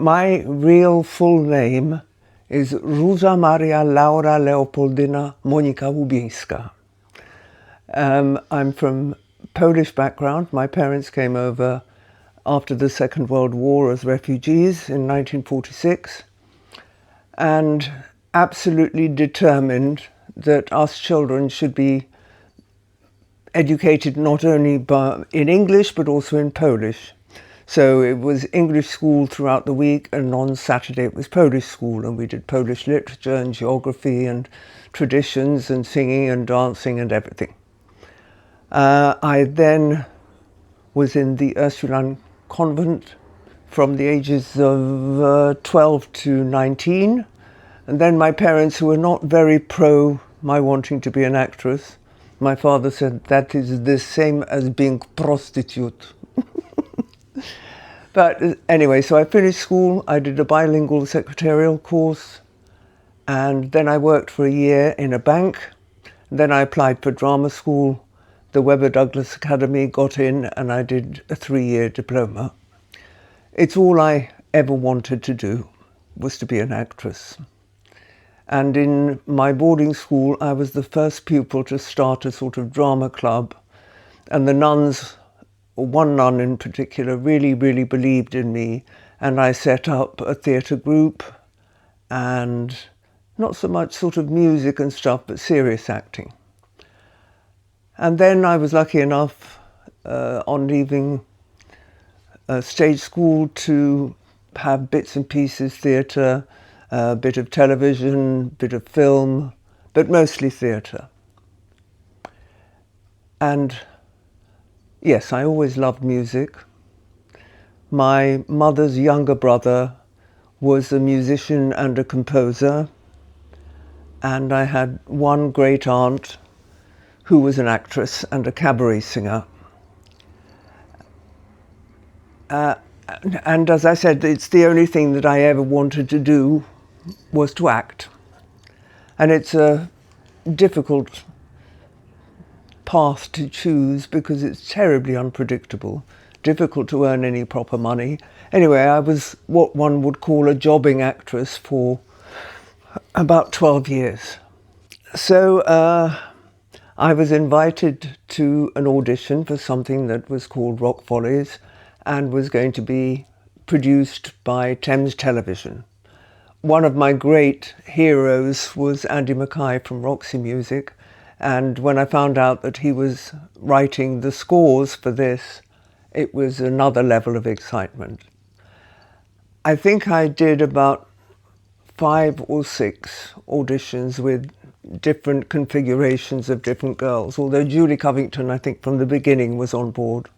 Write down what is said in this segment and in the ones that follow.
My real full name is Róża Maria Leopoldyna Łubieńska. I'm from Polish background. My parents came over after the Second World War as refugees in 1946, and absolutely determined that us children should be educated not only in English but also in Polish. So it was English school throughout the week, and on Saturday it was Polish school, and we did Polish literature and geography and traditions and singing and dancing and everything. I then was in the Ursuline convent from the ages of 12 to 19, and then my parents, who were not very pro my wanting to be an actress, my father said that is the same as being prostitute. But anyway, so I finished school, I did a bilingual secretarial course, and then I worked for a year in a bank. Then I applied for drama school, the Webber Douglas Academy, got in, and I did a 3-year diploma. It's all I ever wanted to do, was to be an actress. And in my boarding school, I was the first pupil to start a sort of drama club, and the nuns, one nun in particular, really believed in me, and I set up a theatre group, and not so much sort of music and stuff, but serious acting. And then I was lucky enough, on leaving stage school, to have bits and pieces theatre, a bit of television, bit of film, but mostly theatre. And yes, I always loved music. My mother's younger brother was a musician and a composer, and I had one great aunt who was an actress and a cabaret singer. And as I said, it's the only thing that I ever wanted to do was to act. And it's a difficult path to choose because it's terribly unpredictable, difficult to earn any proper money. Anyway, I was what one would call a jobbing actress for about 12 years. So I was invited to an audition for something that was called Rock Follies and was going to be produced by Thames Television. One of my great heroes was Andy Mackay from Roxy Music, and when I found out that he was writing the scores for this, it was another level of excitement. I think I did about 5 or 6 auditions with different configurations of different girls, although Julie Covington, I think from the beginning, was on board.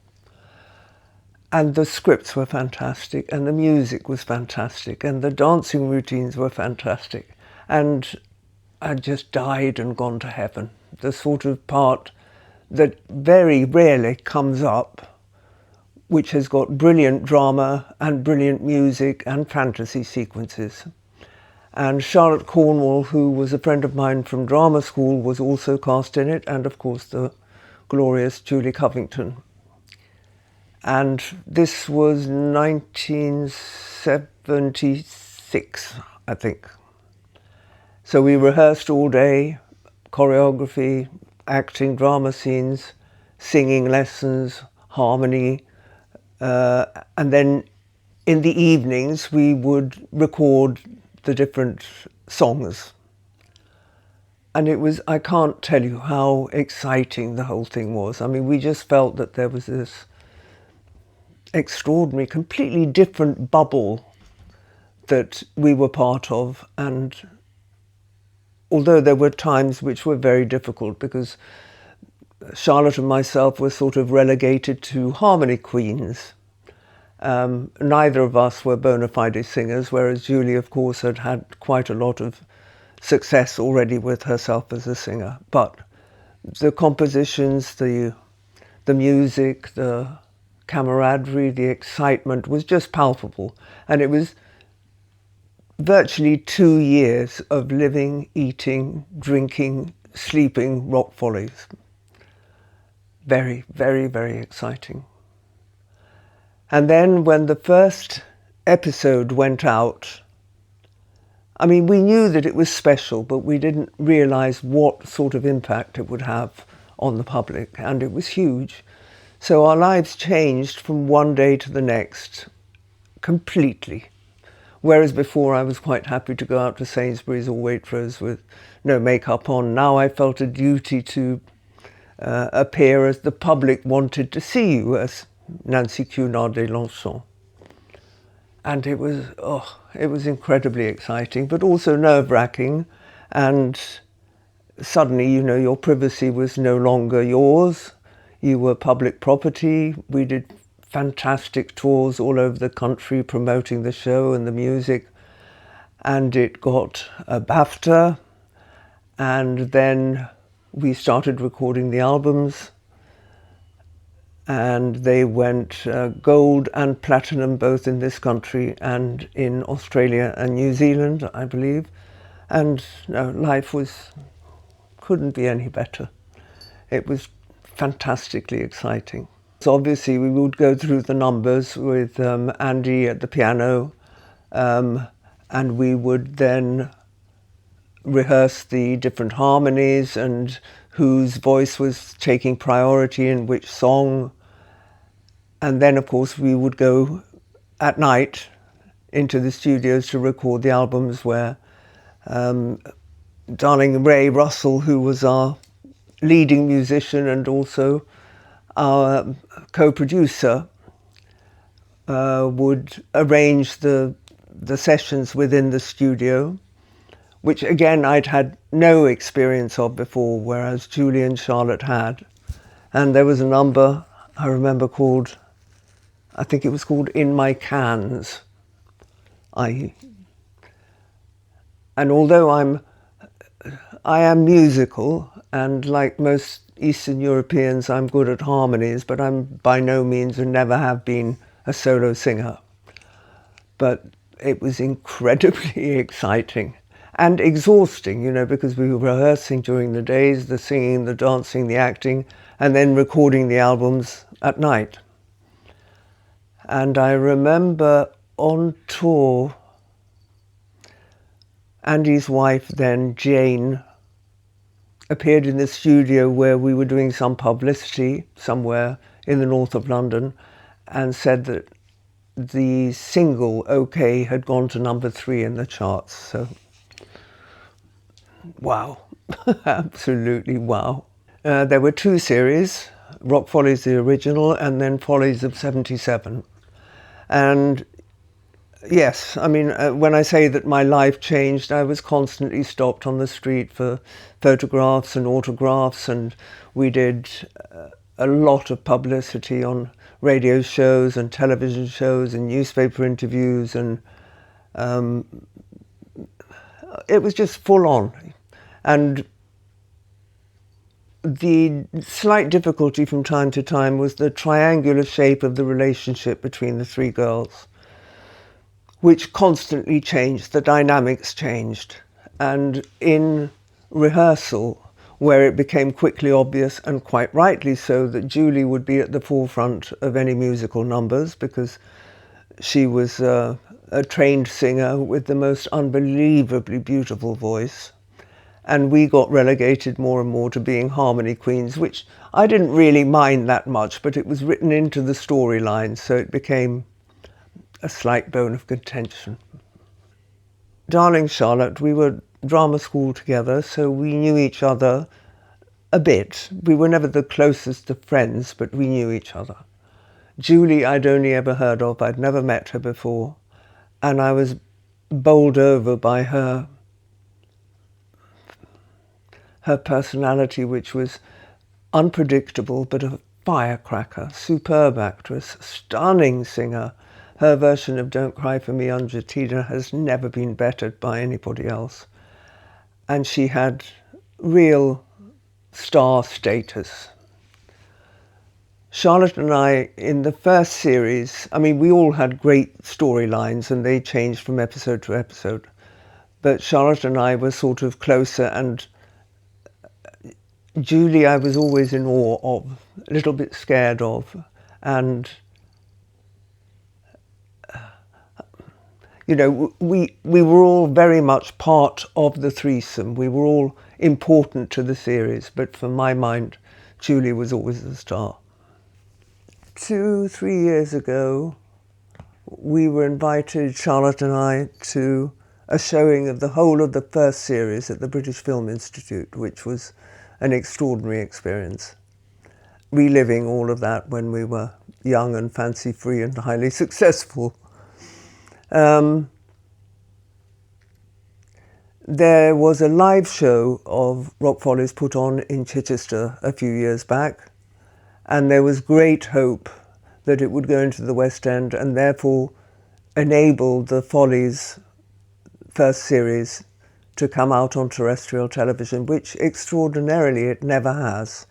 And the scripts were fantastic, and the music was fantastic, and the dancing routines were fantastic. And I'd just died and gone to heaven. The sort of part that very rarely comes up, which has got brilliant drama and brilliant music and fantasy sequences. And Charlotte Cornwall, who was a friend of mine from drama school, was also cast in it, and of course the glorious Julie Covington. And this was 1976, I think. So we rehearsed all day, choreography, acting, drama scenes, singing lessons, harmony, and then in the evenings we would record the different songs. And it was, I can't tell you how exciting the whole thing was. I mean, we just felt that there was this extraordinary, completely different bubble that we were part of. And although there were times which were very difficult because Charlotte and myself were sort of relegated to harmony queens. Neither of us were bona fide singers, whereas Julie, of course, had had quite a lot of success already with herself as a singer. But the compositions, the music, the camaraderie, the excitement was just palpable. And it was virtually 2 years of living, eating, drinking, sleeping Rock Follies. Very, very, very exciting. And then when the first episode went out, I mean, we knew that it was special, but we didn't realise what sort of impact it would have on the public, and it was huge. So our lives changed from one day to the next completely. Whereas before I was quite happy to go out to Sainsbury's or Waitrose with no makeup on. Now I felt a duty to appear as the public wanted to see you, as Nancy Cunard de Longchamps. And it was incredibly exciting, but also nerve-wracking. And suddenly, you know, your privacy was no longer yours. You were public property. We did fantastic tours all over the country promoting the show and the music. And it got a BAFTA. And then we started recording the albums. And they went gold and platinum both in this country and in Australia and New Zealand, I believe. And life couldn't be any better. It was fantastically exciting. So obviously we would go through the numbers with Andy at the piano, and we would then rehearse the different harmonies and whose voice was taking priority in which song. And then, of course, we would go at night into the studios to record the albums where darling Ray Russell, who was our leading musician and also our co-producer, would arrange the sessions within the studio, which again I'd had no experience of before, whereas Julie and Charlotte had. And there was a number I remember called, I think it was called In My Cans. And although I am musical, and like most Eastern Europeans, I'm good at harmonies, but I'm by no means and never have been a solo singer. But it was incredibly exciting and exhausting, you know, because we were rehearsing during the days, the singing, the dancing, the acting, and then recording the albums at night. And I remember on tour, Andy's wife then, Jane, appeared in the studio where we were doing some publicity somewhere in the north of London, and said that the single OK had gone to number 3 in the charts. So, wow, absolutely wow. There were 2 series, Rock Follies the original and then Follies of 77. And yes, I mean, when I say that my life changed, I was constantly stopped on the street for photographs and autographs, and we did a lot of publicity on radio shows and television shows and newspaper interviews, and it was just full on. And the slight difficulty from time to time was the triangular shape of the relationship between the 3 girls, which constantly changed, the dynamics changed. And in rehearsal, where it became quickly obvious, and quite rightly so, that Julie would be at the forefront of any musical numbers because she was a trained singer with the most unbelievably beautiful voice. And we got relegated more and more to being harmony queens, which I didn't really mind that much, but it was written into the storyline, so it became a slight bone of contention. Darling Charlotte, we were drama school together, so we knew each other a bit. We were never the closest of friends, but we knew each other. Julie I'd only ever heard of, I'd never met her before, and I was bowled over by her personality, which was unpredictable, but a firecracker, superb actress, stunning singer. Her version of Don't Cry For Me, Argentina, has never been bettered by anybody else. And she had real star status. Charlotte and I, in the first series, I mean, we all had great storylines and they changed from episode to episode. But Charlotte and I were sort of closer, and Julie I was always in awe of, a little bit scared of, and You know, we were all very much part of the threesome. We were all important to the series, but for my mind, Julie was always the star. 2-3 years ago, we were invited, Charlotte and I, to a showing of the whole of the first series at the British Film Institute, which was an extraordinary experience. Reliving all of that when we were young and fancy-free and highly successful. There was a live show of Rock Follies put on in Chichester a few years back, and there was great hope that it would go into the West End and therefore enable the Follies first series to come out on terrestrial television, which extraordinarily it never has.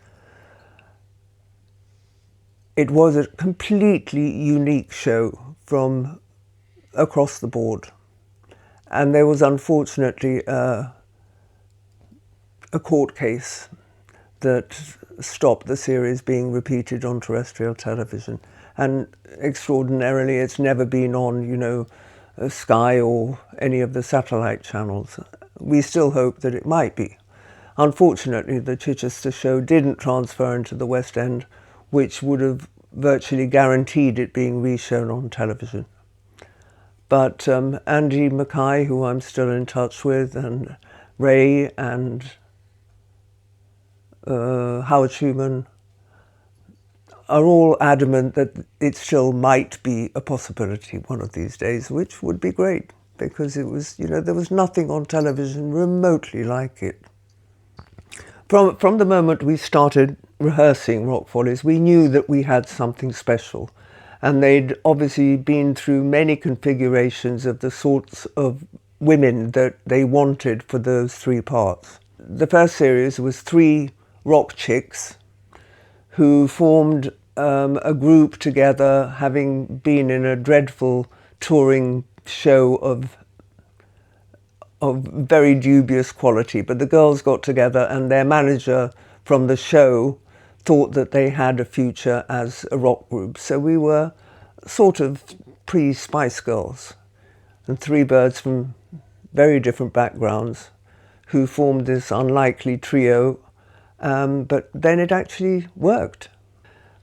It was a completely unique show from across the board. And there was unfortunately a court case that stopped the series being repeated on terrestrial television. And extraordinarily, it's never been on, you know, Sky or any of the satellite channels. We still hope that it might be. Unfortunately, the Chichester show didn't transfer into the West End, which would have virtually guaranteed it being reshown on television. But Andy Mackay, who I'm still in touch with, and Ray and Howard Schuman are all adamant that it still might be a possibility one of these days, which would be great because it was, you know, there was nothing on television remotely like it. From the moment we started rehearsing Rock Follies, we knew that we had something special. And they'd obviously been through many configurations of the sorts of women that they wanted for those 3 parts. The first series was 3 rock chicks who formed a group together, having been in a dreadful touring show of very dubious quality. But the girls got together and their manager from the show thought that they had a future as a rock group. So we were sort of pre-Spice Girls, and 3 birds from very different backgrounds who formed this unlikely trio, but then it actually worked.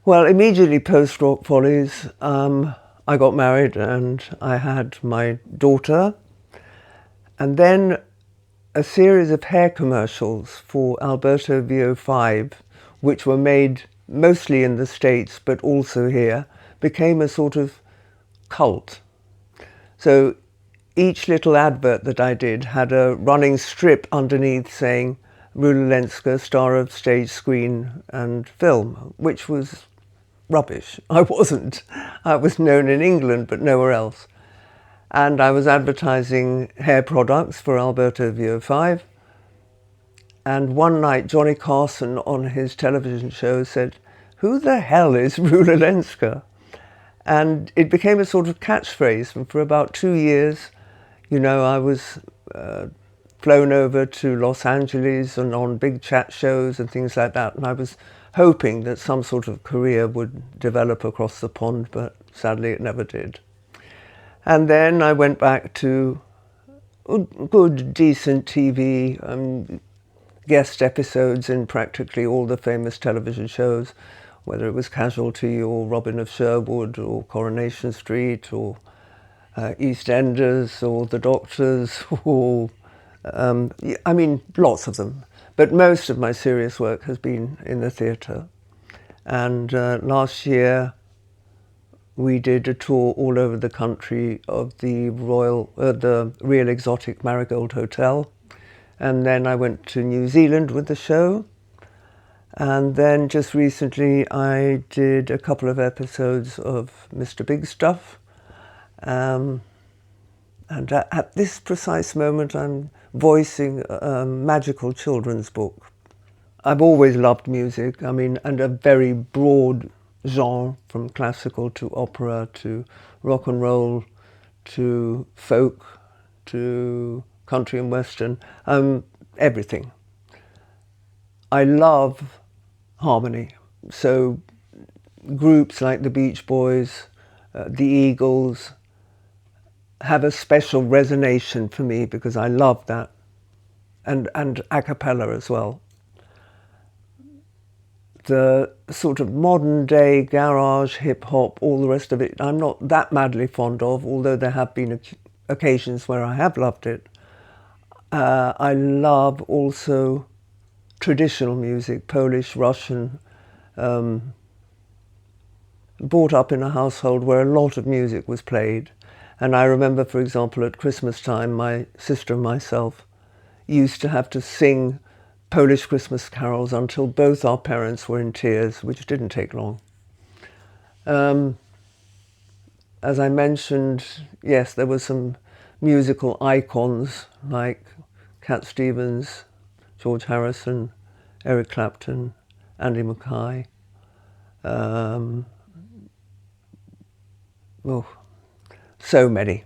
Well, immediately post Rock Follies, I got married and I had my daughter, and then a series of hair commercials for Alberto VO5, which were made mostly in the States but also here, became a sort of cult. So each little advert that I did had a running strip underneath saying Rula Lenska, star of stage, screen and film, which was rubbish. I wasn't. I was known in England but nowhere else. And I was advertising hair products for Alberto VO5. And one night, Johnny Carson on his television show said, "Who the hell is Rula Lenska?" And it became a sort of catchphrase. And for about 2 years, you know, I was flown over to Los Angeles and on big chat shows and things like that. And I was hoping that some sort of career would develop across the pond, but sadly it never did. And then I went back to good, decent TV, guest episodes in practically all the famous television shows, whether it was Casualty or Robin of Sherwood or Coronation Street or EastEnders or The Doctors or, I mean, lots of them. But most of my serious work has been in the theatre. And last year we did a tour all over the country of the Real Exotic Marigold Hotel. And then I went to New Zealand with the show. And then just recently I did a couple of episodes of Mr. Big Stuff. And at this precise moment I'm voicing a magical children's book. I've always loved music, I mean, and a very broad genre, from classical to opera to rock and roll to folk to country and western, everything. I love harmony. So groups like the Beach Boys, the Eagles, have a special resonation for me because I love that, and a cappella as well. The sort of modern day garage, hip hop, all the rest of it, I'm not that madly fond of, although there have been occasions where I have loved it. I love also traditional music, Polish, Russian. Brought up in a household where a lot of music was played. And I remember, for example, at Christmas time, my sister and myself used to have to sing Polish Christmas carols until both our parents were in tears, which didn't take long. As I mentioned, yes, there were some musical icons like Cat Stevens, George Harrison, Eric Clapton, Andy Mackay. So many.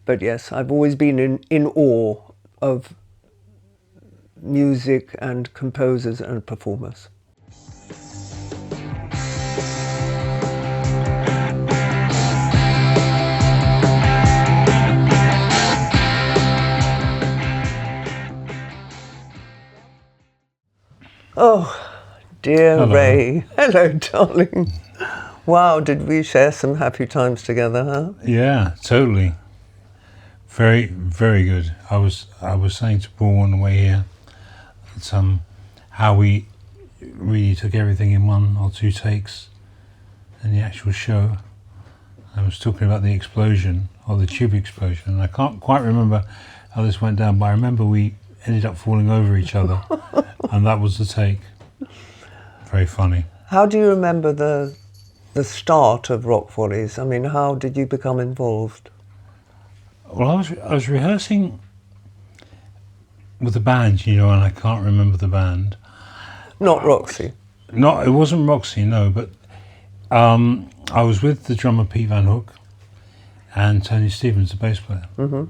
But yes, I've always been in awe of music and composers and performers. Oh, dear Hello. Ray. Hello, darling. Wow, did we share some happy times together, huh? Yeah, totally. Very, very good. I was saying to Paul on the way here that how we really took everything in 1 or 2 takes in the actual show. I was talking about the explosion, or the tube explosion, and I can't quite remember how this went down, but I remember we ended up falling over each other, and that was the take. Very funny. How do you remember the start of Rock Follies? I mean, how did you become involved? Well, I was rehearsing with the band, you know, and I can't remember the band. Not Roxy. No, it wasn't Roxy, no, but I was with the drummer Pete Van Hook and Tony Stevens, the bass player. Mm-hmm.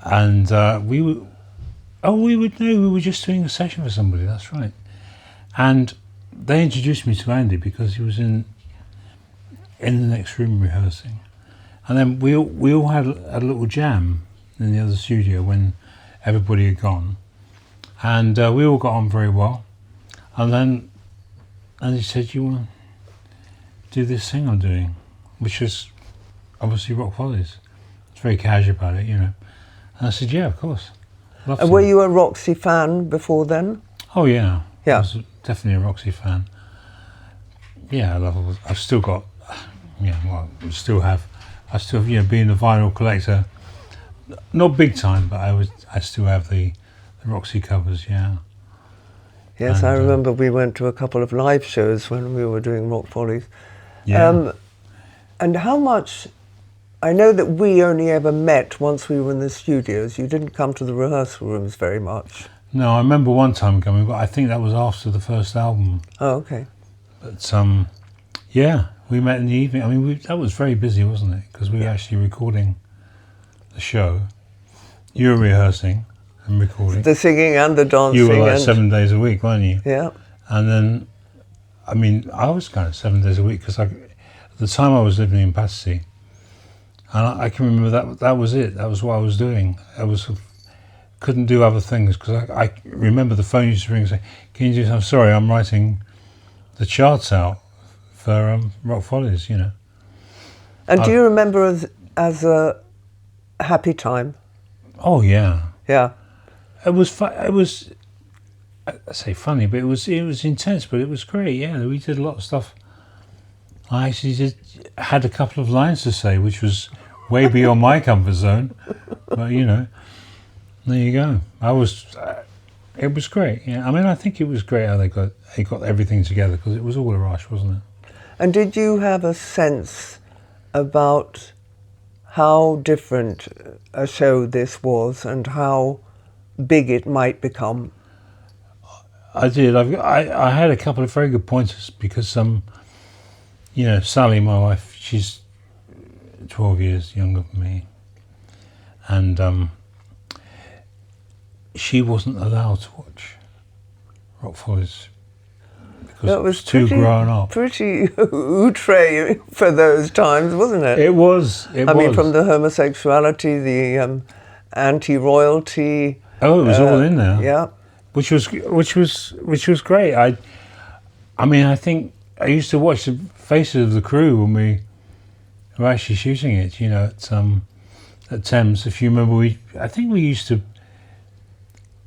And we were just doing a session for somebody, that's right. And they introduced me to Andy because he was in the next room rehearsing. And then we all had a little jam in the other studio when everybody had gone. And we all got on very well. And then Andy said, "You want to do this thing I'm doing?" Which is obviously Rock Follies. It's very casual about it, you know. And I said, "Yeah, of course." And were you a Roxy fan before then? Oh, yeah. Yeah. I was definitely a Roxy fan. Yeah, I've still got, I still have, being a vinyl collector, not big time, but I still have the Roxy covers, yeah. Yes, and I remember we went to a couple of live shows when we were doing Rock Follies. Yeah. And how much, I know that we only ever met once we were in the studios. You didn't come to the rehearsal rooms very much. No, I remember one time coming, but I think that was after the first album. Oh, okay. But yeah, we met in the evening. I mean, that was very busy, wasn't it? Because we were actually recording the show. You were rehearsing and recording. The singing and the dancing. You were like 7 days a week, weren't you? Yeah. And then, I mean, I was kind of 7 days a week because at the time I was living in Battersea, and I can remember that was it. That was what I was doing. Couldn't do other things because I remember the phone used to ring and say, "Can you do something?" "Sorry, I'm writing the charts out for Rock Follies," you know. And do you remember as a happy time? Oh yeah. Yeah. It was I say funny, but it was intense, but it was great. Yeah, we did a lot of stuff. I actually had a couple of lines to say, which was way beyond my comfort zone. But you know, there you go. It was great. Yeah, I mean, I think it was great how they got everything together because it was all a rush, wasn't it? And did you have a sense about how different a show this was and how big it might become? I did. I had a couple of very good pointers because you know, Sally, my wife, she's 12 years younger than me, and she wasn't allowed to watch Rock Follies because That it was too grown up. Pretty outre for those times, wasn't it? It was. I mean, from the homosexuality, the anti-royalty. Oh, it was all in there. Yeah. Which was great. I mean, I think I used to watch the faces of the crew when we were actually shooting it. You know, at Thames. If you remember, I think we used to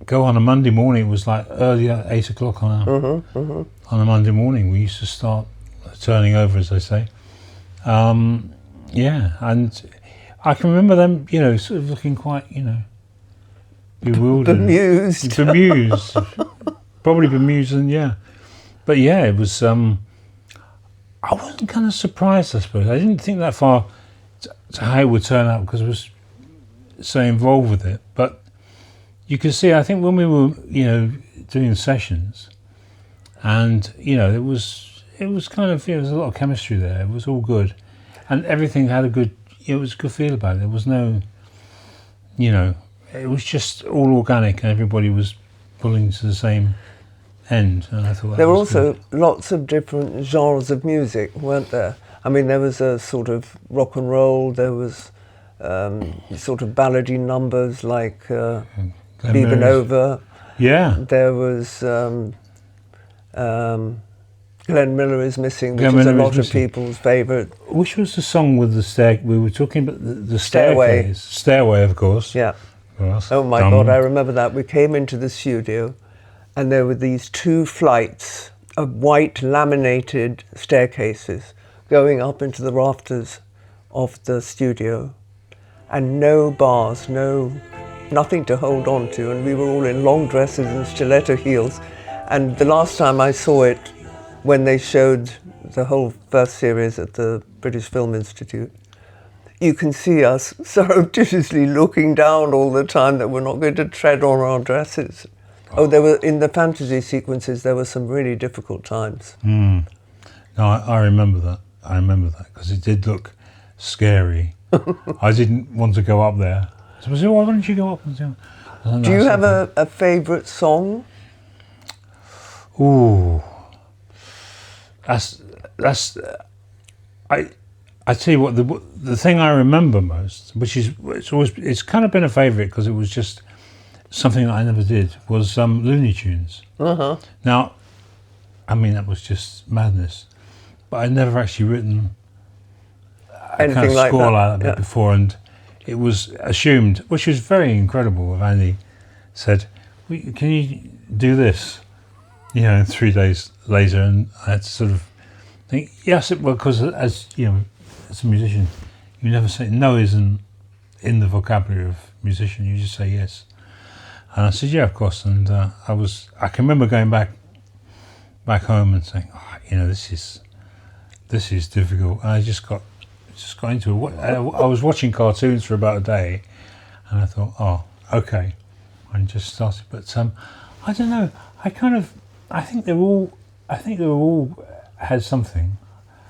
go on a Monday morning. It was like early 8 o'clock on a Monday morning. We used to start turning over, as they say. Yeah, and I can remember them, you know, sort of looking quite, you know, bewildered, bemused, probably bemused, and yeah. But yeah, it was. I wasn't kind of surprised, I suppose. I didn't think that far to how it would turn out because I was so involved with it. But you could see, I think, when we were, you know, doing the sessions, and you know, it was kind of, there was a lot of chemistry there. It was all good, and everything had a good. It was a good feel about it. There was no, you know, it was just all organic, and everybody was pulling to the same end. And I thought there were also lots of different genres of music, weren't there? I mean, there was a sort of rock and roll. There was sort of ballady numbers like Viva Nova. Yeah. There was Glenn Miller is Missing, which is a lot of people's favourite. Which was the song with the stair? We were talking about the staircase. Stairway, of course. Yeah. Oh my God, I remember that. We came into the studio and there were these 2 flights of white laminated staircases going up into the rafters of the studio, and no bars, nothing to hold on to, and we were all in long dresses and stiletto heels. And the last time I saw it, when they showed the whole first series at the British Film Institute, you can see us surreptitiously looking down all the time that we're not going to tread on our dresses. Oh, there were, in the fantasy sequences, there were some really difficult times. No, I remember that. I remember that because it did look scary. I didn't want to go up there. So I said, why don't you go up? Do you have a favourite song? Ooh, I tell you what, the thing I remember most, which is it's kind of been a favourite because it was just something that I never did, was Looney Tunes. Now, I mean, that was just madness, but I'd never actually written a anything kind of like score that. like that before, and it was assumed, which was very incredible. If Andy said, "Can you do this?" You know, 3 days later, and I had to sort of think, yes, well, because as you know, as a musician, you never say no. Isn't in the vocabulary of musician. You just say yes. And I said, yeah, of course. And I can remember going back home and saying, oh, you know, this is difficult. And I just got into it. I was watching cartoons for about a day, and I thought, oh, okay, and just started. But I don't know. I think they all had something.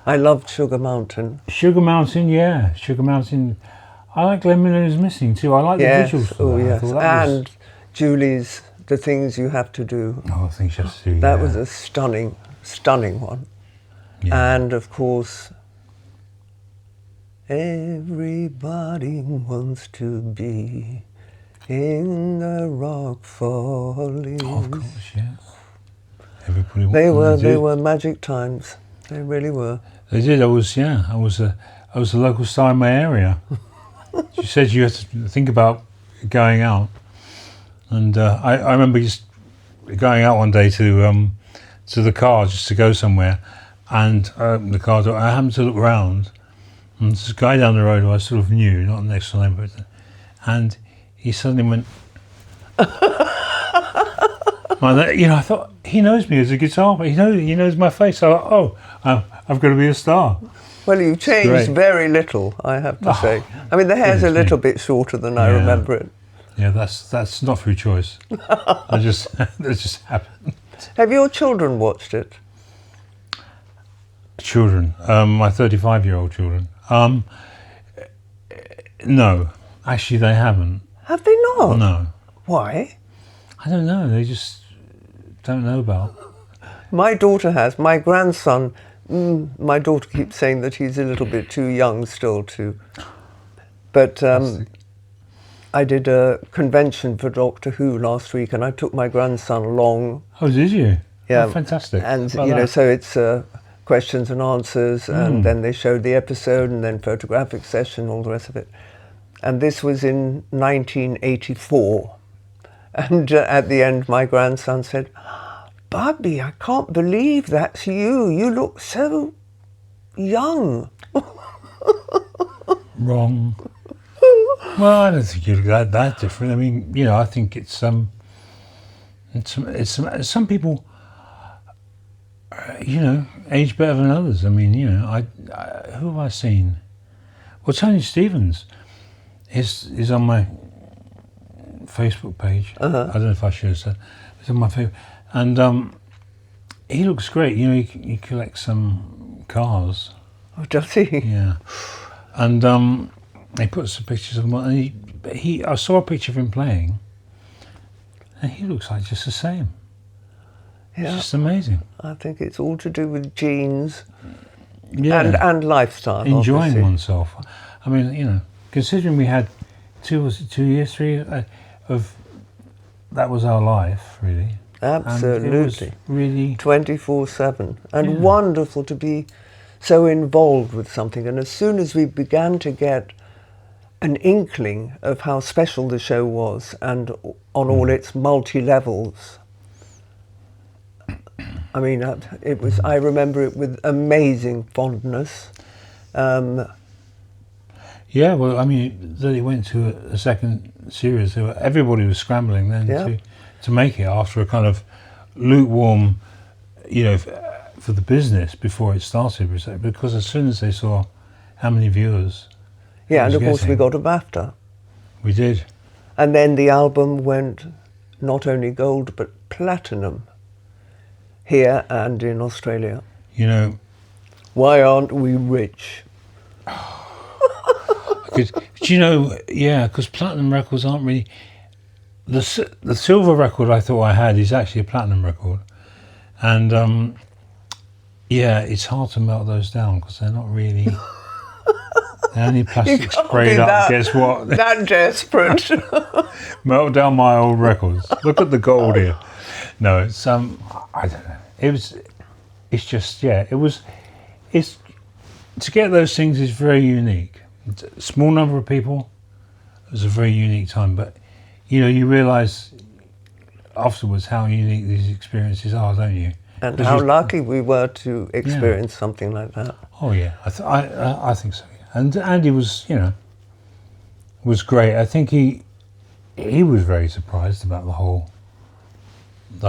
I loved Sugar Mountain. Sugar Mountain, yeah. Sugar Mountain. I like Glenn Miller is Missing too. I like the visuals for that. Yes. I that and Julie's The Things You Have to Do. Oh, Things You Have to Do, That was a stunning one. Yeah. And of course, everybody wants to be in the Rock Follies. Oh, of course, yeah. Everybody They were magic times. They really were. They did. I was a local star in my area. She said you had to think about going out, and I remember just going out one day to the car just to go somewhere, and I opened the car door. I happened to look around, and there's a guy down the road who I sort of knew, not next to him, and he suddenly went. You know, I thought he knows me as a guitar player. He knows my face. I thought, oh, I've got to be a star. Well, you've changed very little, I have to say. I mean, the hair's a little bit shorter than I remember it. Yeah, that's not through choice. That just happened. Have your children watched it? Children, my 35-year-old children. No, actually, they haven't. Have they not? No. Why? I don't know. They just don't know about. My daughter has. My grandson, my daughter keeps saying that he's a little bit too young still to. But I did a convention for Doctor Who last week, and I took my grandson along. Oh, did you? Yeah. Oh, fantastic. And, you know, so it's questions and answers, and then they showed the episode, and then photographic session, all the rest of it. And this was in 1984. And at the end, my grandson said, "Bubby, I can't believe that's you. You look so young." Wrong. Well, I don't think you look that different. I mean, you know, I think it's some people, you know, age better than others. I mean, you know, I who have I seen? Well, Tony Stevens is on my Facebook page. I don't know if I should have said. It's on my Facebook, and he looks great. You know, he collects some cars. Oh, does he? Yeah, and he put some pictures of him on, and I saw a picture of him playing, and he looks like just the same. Yeah. It's just amazing. I think it's all to do with genes, Yeah, and lifestyle. enjoying obviously. oneself. I mean, you know, considering we had 2 years, 3 of that was our life, really. Absolutely. And it was really 24/7, and Yeah. wonderful to be so involved with something. And as soon as we began to get an inkling of how special the show was, and on all its multi-levels, I mean, it was. I remember it with amazing fondness. Yeah, well, I mean, then it went to a second series. So everybody was scrambling then to make it after a kind of lukewarm, you know, for the business before it started. Because as soon as they saw how many viewers, Yeah, and was of course we getting. got a BAFTA. We did. And then the album went not only gold but platinum here and in Australia. You know, Why aren't we rich? because you know, yeah, because platinum records aren't really. The silver record I thought I had is actually a platinum record, and yeah, it's hard to melt those down because they're not really. They're only plastic sprayed up. Guess what? That desperate. Melt down my old records. Look at the gold here. No, it's I don't know. It's just it's to get those things is very unique. It's a small number of people. It was a very unique time, but you know, you realise afterwards how unique these experiences are, don't you? And how lucky we were to experience something like that. Oh yeah, I think so. Yeah. And Andy was, you know, was great. I think he was very surprised about the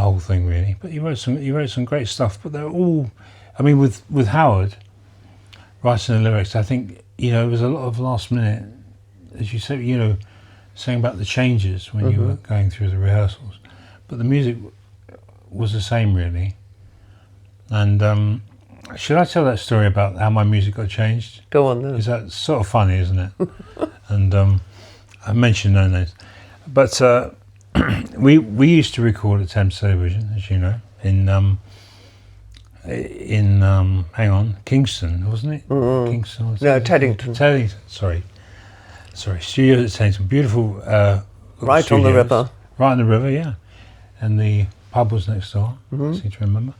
whole thing, really. But he wrote some great stuff. But they're all, I mean, with Howard writing the lyrics, I think, you know, it was a lot of last minute, as you said, you know, saying about the changes when you were going through the rehearsals. But the music was the same, really. And should I tell that story about how my music got changed? Go on then. Is that sort of funny, isn't it? And I mentioned no names, but we used to record at Thames Television, as you know, in hang on, Kingston, wasn't it? Kingston. No, Teddington. Teddington. Sorry. Studios at Teddington. Beautiful. Right studios, on the river. Right on the river, yeah. And the pub was next door. I seem to remember.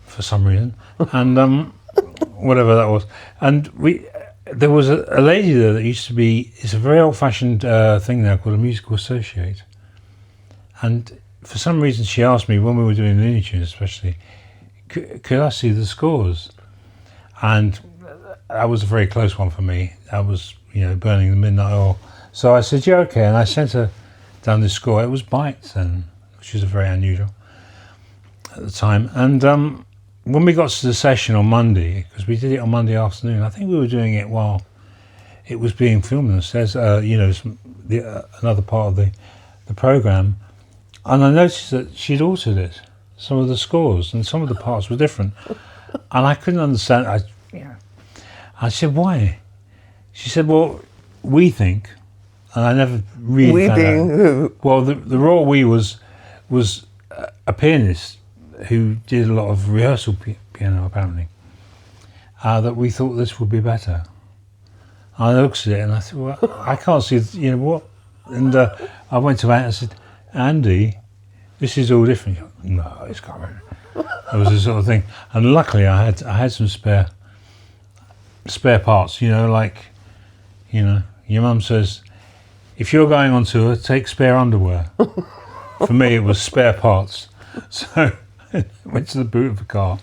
For some reason, and whatever that was, and there was a lady there that used to be. It's a very old-fashioned thing now called a musical associate, and for some reason she asked me when we were doing Looney Tunes, especially, could I see the scores, and that was a very close one for me. That was, you know, burning the midnight oil. So I said, yeah, okay, and I sent her down this score. It was Bites, then, which is very unusual at the time, and. When we got to the session on Monday, because we did it on Monday afternoon, I think we were doing it while it was being filmed downstairs, you know, another part of the programme, and I noticed that she'd altered it, some of the scores, and some of the parts were different, and I couldn't understand. I said, why? She said, well, we think, and I never really We found being out. who? Well, the raw we was a pianist who did a lot of rehearsal piano apparently, that we thought this would be better. I looked at it and I thought, well, I can't see, what? And I went to Andy and I said, Andy, this is all different. He went, no, it's covered. It was the sort of thing. And luckily I had some spare parts, your mum says, if you're going on tour, take spare underwear. For me, it was spare parts. So I went to the boot of the car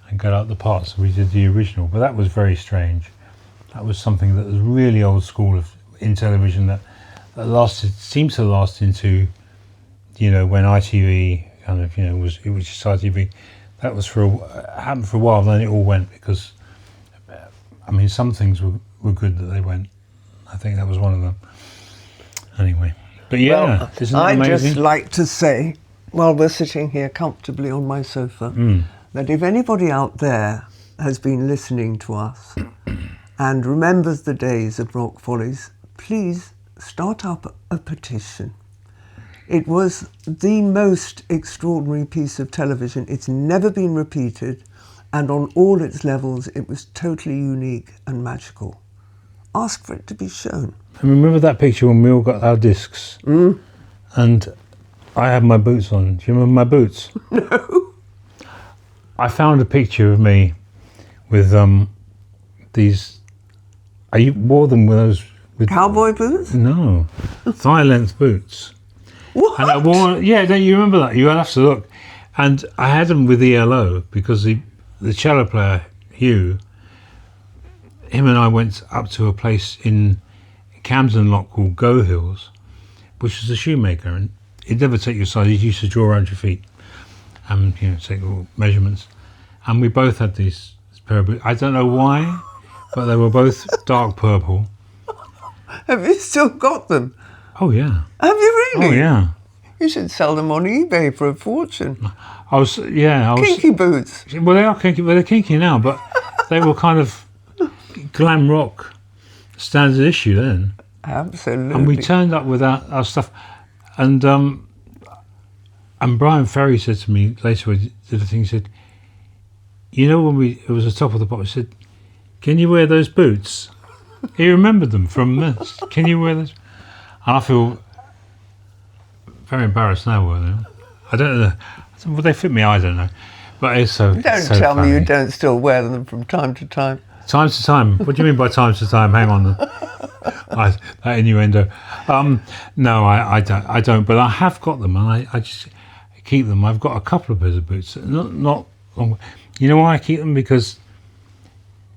and got out the parts. We did the original, but that was very strange. That was something that was really old school in television that seemed to last into, when ITV kind of, it was just ITV. That was happened for a while, then it all went because, some things were good that they went. I think that was one of them. Anyway, but yeah, well, isn't that amazing? I'd just like to say, while we're sitting here comfortably on my sofa, that if anybody out there has been listening to us and remembers the days of Rock Follies, please start up a petition. It was the most extraordinary piece of television. It's never been repeated, and on all its levels, it was totally unique and magical. Ask for it to be shown. I remember that picture when we all got our discs, and I had my boots on. Do you remember my boots? No. I found a picture of me with these. I wore them with those. With Cowboy boots? No, thigh-length boots. What? And I wore. Yeah, don't you remember that? You have to look. And I had them with ELO because the cello player Hugh. Him and I went up to a place in Camden Lock called Go Hills, which was a shoemaker, and he'd never take your size. He used to draw around your feet and take all measurements. And we both had these pair of boots. I don't know why, but they were both dark purple. Have you still got them? Oh yeah. Have you really? Oh yeah. You should sell them on eBay for a fortune. I was Kinky boots. Well, they are kinky, but they're kinky now. But they were kind of glam rock standard issue then. Absolutely. And we turned up with our stuff, and Brian Ferry said to me later, we did a thing. He said, when it was the top of the pop, he said, "Can you wear those boots?" He remembered them from this. Can you wear those? And I feel very embarrassed now. Were they? I don't know. Would they fit me? I don't know. But it's so. Don't so tell funny. me you don't still wear them from time to time. Time to time. What do you mean by time to time? Hang on. That innuendo. No, I don't. But I have got them, and I just keep them. I've got a couple of pairs of boots. Not long. You know why I keep them? Because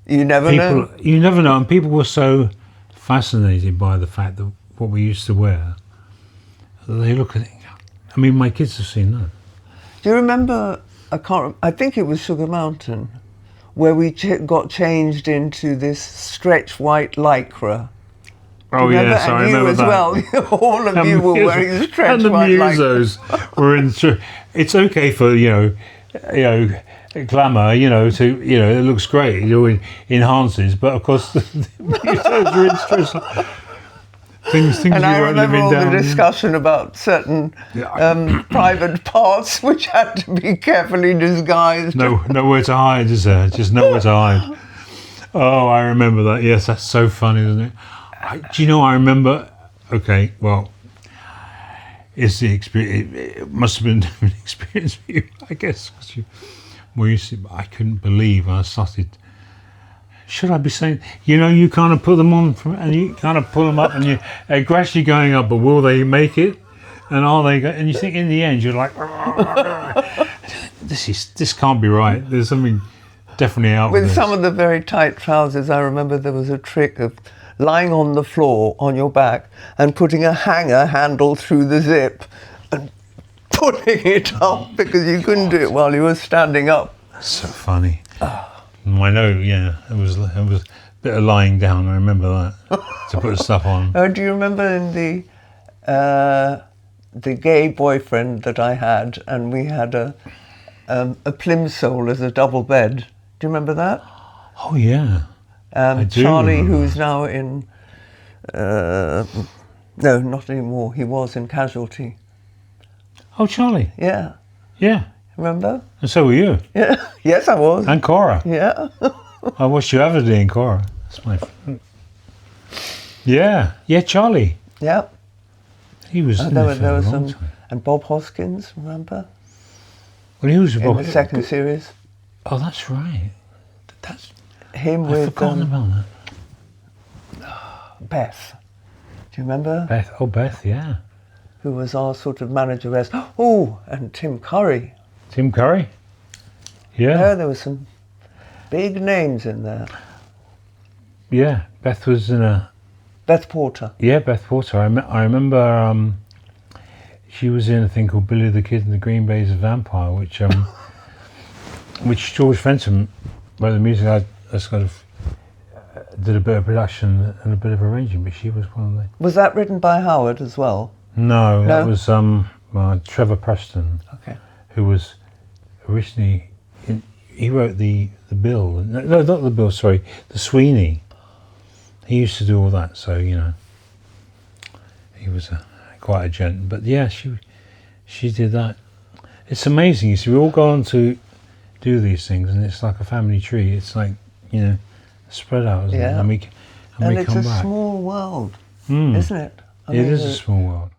you never know. You never know, and people were so fascinated by the fact that what we used to wear. They look at it. I mean, my kids have seen that. Do you remember? I think it was Sugar Mountain, where we got changed into this stretch white lycra. Oh yes, I remember as that. Well. All of you were wearing stretch and the white musos were in. It's okay for glamour, to it looks great, it enhances. But of course, the musos are in stretch. Things and you I weren't remember living all down. the discussion about certain private parts which had to be carefully disguised. Nowhere to hide, is there? Just nowhere to hide. Oh, I remember that. Yes, that's so funny, isn't it? Do you know? I remember. Okay, well, it's the experience. It must have been a different experience for you, I guess. I couldn't believe when I started. Should I be saying, you kind of put them on and you kind of pull them up and you're gradually going up, but will they make it? And are they? And you think in the end, you're like, this can't be right. There's something definitely out with this. Some of the very tight trousers. I remember there was a trick of lying on the floor on your back and putting a hanger handle through the zip and putting it up because you couldn't do it while you were standing up. So funny. I know, yeah. It was a bit of lying down. I remember that to put stuff on. Oh, do you remember in the gay boyfriend that I had, and we had a plimsoll as a double bed? Do you remember that? Oh yeah. I do Charlie, remember. who's now in no, not anymore. He was in Casualty. Oh, Charlie. Yeah. Yeah. remember? And so were you. Yeah. Yes, I was. And Cora. Yeah. I watched you every day in Cora. That's my... Yeah. Yeah, Charlie. Yeah. He was in There the film was a long some, time. and Bob Hoskins, remember? Well, he was In the second series. Oh, that's right. That's... Him I've with forgotten about that. Beth. Do you remember? Beth. Oh, Beth, yeah. Who was our sort of manageress. Oh, and Tim Curry. Tim Curry? Yeah. Yeah, there were some big names in there. Yeah. Beth was in a... Beth Porter. Yeah, Beth Porter. I remember she was in a thing called Billy the Kid and the Green Bay's a Vampire, which George Fenton wrote the music. I sort of did a bit of production and a bit of arranging, but she was one of the... Was that written by Howard as well? No, that was Trevor Preston, Okay. who was originally... he wrote the bill. No, not the bill, sorry. The Sweeney. He used to do all that, so, you know, he was quite a gent. But yeah, she did that. It's amazing. You see, we all go on to do these things, and it's like a family tree. It's like, you know, spread out, isn't it? And we And it's come a back. small world, isn't it? It is a small world.